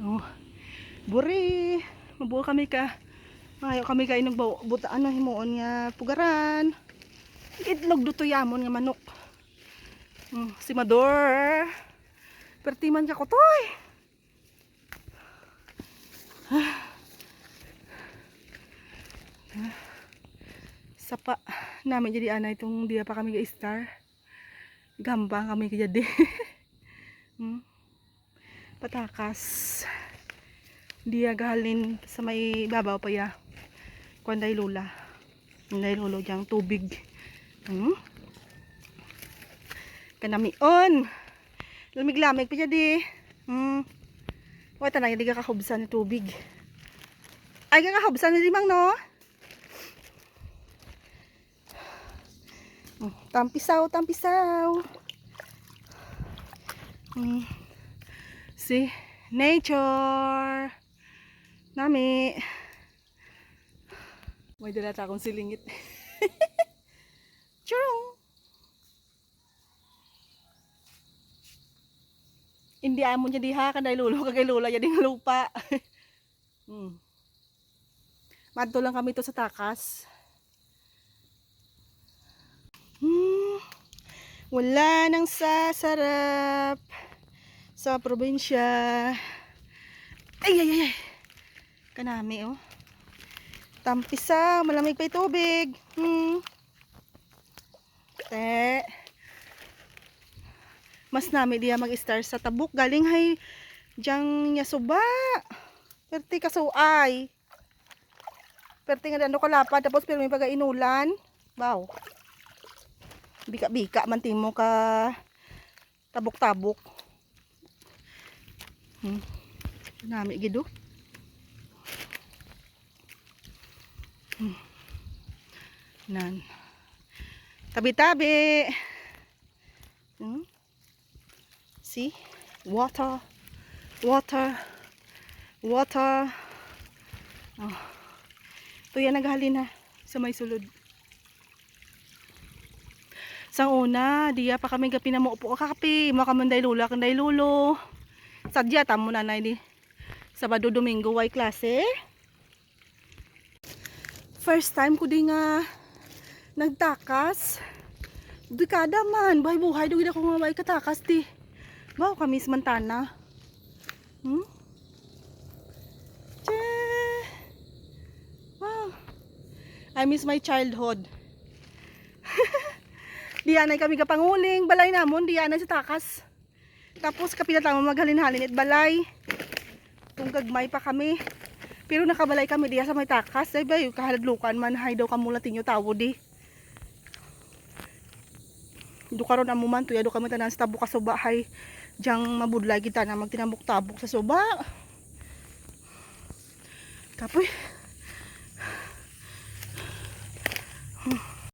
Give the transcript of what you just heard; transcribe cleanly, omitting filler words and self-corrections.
Oh, buri. Mabuo kami ka. Mayo kami kay nang butaan na himuon nga pugaran. Itlog duto yamon nga manok. Si Mador. Pertiman ka ko toy. Sapa namin jadi anay itong dia pa kami ga-star. Gambang kami jadi. Patakas. Dia gahalin sa may babaw pa ya. Kuanday lula. Kuanday lulo diyang tubig. Kanamion. Lamig-lamig pa jadi. Wala tanay, hindi ka kahubsan ng tubig. Ay, kakahubsan na limang, no? Tampisaw, tampisaw. Si nature. Nami. May dalata akong silingit. Churong. Hindi amo niya diha kanday lulo kagay lula ya ding lupa. Madto lang kami to sa takas. Wala nang sasarap sa probinsya. Ay ay ay. Kanami oh. Tampisa, malamig pa 'yung tubig. Te. Mas nami diya mag-star sa tabuk galing hay jang nya suba. Perti kasuay. Perti nga dano kalapad tapos pero may pagainulan. Wow. Bika-bika man timo ka tabuk-tabuk. Nami gido. Nan. Tabi-tabi. See? Water. Water. Water. Oh. Ito yan naghalin ha. Sa may sulod. Sang una, diya pa kami gapi na muupo ka kapi. Makamanday lula, kanday lulo. Sadya, tamo na na di. Sabado, Domingo, way klase. First time ko di nga nagtakas. Dekada man. Buhay-buhay, doon ako nga way katakas di. Wow, kami Mantana. Wow. I miss my childhood. Diyanay kami kapanguling, balay namon, diyanay sa takas. Tapos kapilatamo maghalin-halin at balay. Kung gagmay pa kami. Pero nakabalay kami diya sa may takas. Ay ba, yung kahaladlukan man, hay daw kamulatin yung tawo di. Do karon amuman, tuya do kami tanan sa tabok ka suba, hay. Diyang mabudlay kita na magtinambok-tabok sa suba. Kapoy.